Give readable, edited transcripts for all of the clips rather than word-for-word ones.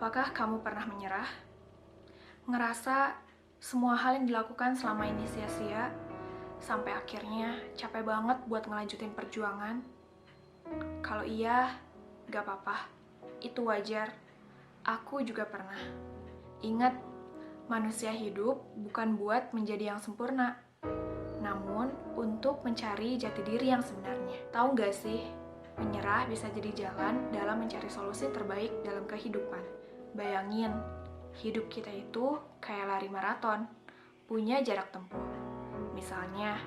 Apakah kamu pernah menyerah? Ngerasa semua hal yang dilakukan selama ini sia-sia, sampai akhirnya capek banget buat ngelanjutin perjuangan? Kalau iya, gak apa-apa. Itu wajar. Aku juga pernah. Ingat, manusia hidup bukan buat menjadi yang sempurna, namun untuk mencari jati diri yang sebenarnya. Tahu gak sih, menyerah bisa jadi jalan dalam mencari solusi terbaik dalam kehidupan. Bayangin, hidup kita itu kayak lari maraton, punya jarak tempuh. Misalnya,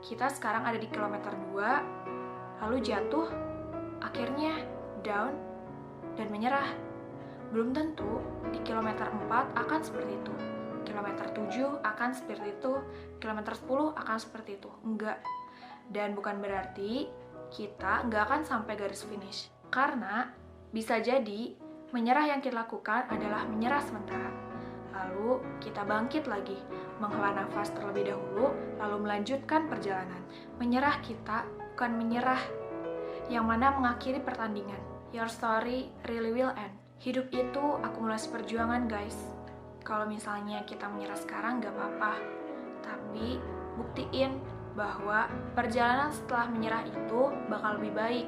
kita sekarang ada di kilometer 2, lalu jatuh, akhirnya down, dan menyerah. Belum tentu di kilometer 4 akan seperti itu, kilometer 7 akan seperti itu, kilometer 10 akan seperti itu. Enggak. Dan bukan berarti kita nggak akan sampai garis finish. Karena bisa jadi menyerah yang kita lakukan adalah menyerah sementara. Lalu kita bangkit lagi, menghela nafas terlebih dahulu, lalu melanjutkan perjalanan. Menyerah kita bukan menyerah yang mana mengakhiri pertandingan. Your story really will end. Hidup itu akumulasi perjuangan, guys. Kalau misalnya kita menyerah sekarang nggak apa-apa, tapi buktiin bahwa perjalanan setelah menyerah itu bakal lebih baik.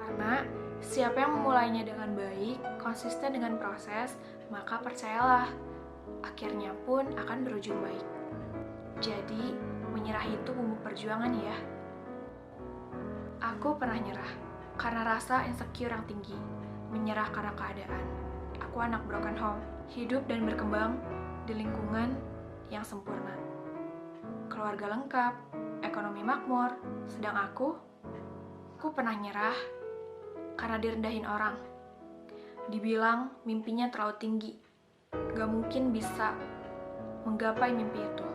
Karena siapa yang memulainya dengan baik, konsisten dengan proses, maka percayalah, akhirnya pun akan berujung baik. Jadi, menyerah itu bumbu perjuangan ya. Aku pernah nyerah karena rasa insecure yang tinggi, menyerah karena keadaan. Aku anak broken home, hidup dan berkembang di lingkungan yang sempurna. Keluarga lengkap, ekonomi makmur, sedang aku pernah nyerah karena direndahin orang. Dibilang mimpinya terlalu tinggi, gak mungkin bisa menggapai mimpi itu.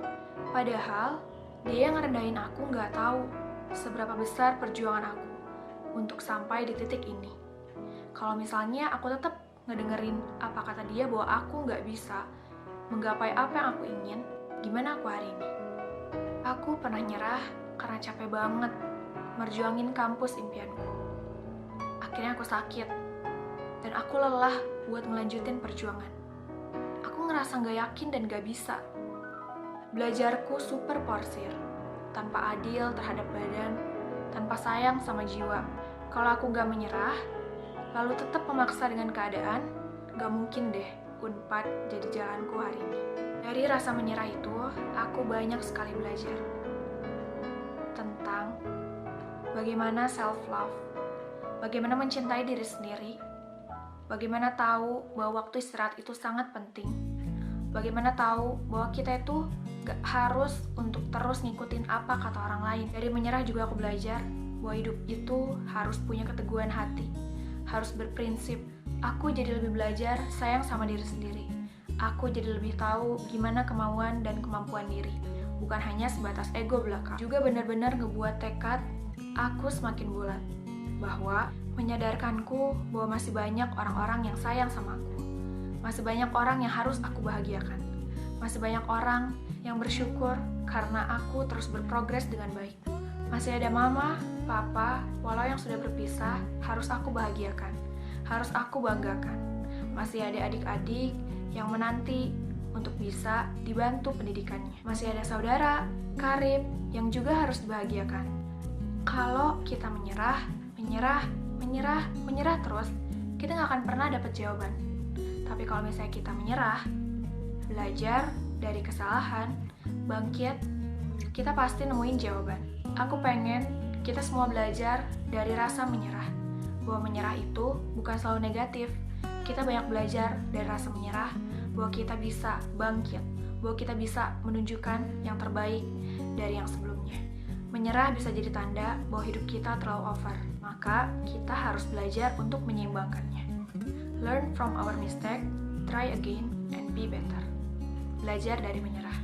Padahal dia yang ngerendahin aku gak tahu seberapa besar perjuangan aku untuk sampai di titik ini. Kalau misalnya aku tetap ngedengerin apa kata dia bahwa aku gak bisa menggapai apa yang aku ingin, gimana aku hari ini? Aku pernah nyerah karena capek banget merjuangin kampus impianku. Akhirnya aku sakit, dan aku lelah buat ngelanjutin perjuangan. Aku ngerasa gak yakin dan gak bisa. Belajarku super porsir, tanpa adil terhadap badan, tanpa sayang sama jiwa. Kalau aku gak menyerah, lalu tetap memaksa dengan keadaan, gak mungkin deh Unpad jadi jalanku hari ini. Dari rasa menyerah itu, aku banyak sekali belajar tentang bagaimana self-love, bagaimana mencintai diri sendiri, bagaimana tahu bahwa waktu istirahat itu sangat penting, bagaimana tahu bahwa kita itu gak harus untuk terus ngikutin apa kata orang lain. Dari menyerah juga aku belajar bahwa hidup itu harus punya keteguhan hati, harus berprinsip. Aku jadi lebih belajar sayang sama diri sendiri. Aku jadi lebih tahu gimana kemauan dan kemampuan diri, bukan hanya sebatas ego belaka. Juga benar-benar ngebuat tekad aku semakin bulat, bahwa menyadarkanku bahwa masih banyak orang-orang yang sayang sama aku, masih banyak orang yang harus aku bahagiakan, masih banyak orang yang bersyukur karena aku terus berprogres dengan baik. Masih ada mama, papa, walau yang sudah berpisah, harus aku bahagiakan, harus aku banggakan. Masih ada adik-adik yang menanti untuk bisa dibantu pendidikannya. Masih ada saudara, karib, yang juga harus dibahagiakan. Kalau kita menyerah terus, kita nggak akan pernah dapat jawaban. Tapi kalau misalnya kita menyerah, belajar dari kesalahan, bangkit, kita pasti nemuin jawaban. Aku pengen kita semua belajar dari rasa menyerah, bahwa menyerah itu bukan selalu negatif. Kita banyak belajar dari rasa menyerah, bahwa kita bisa bangkit, bahwa kita bisa menunjukkan yang terbaik dari yang sebelumnya. Menyerah bisa jadi tanda bahwa hidup kita terlalu over, maka kita harus belajar untuk menyeimbangkannya. Learn from our mistake, try again, and be better. Belajar dari menyerah.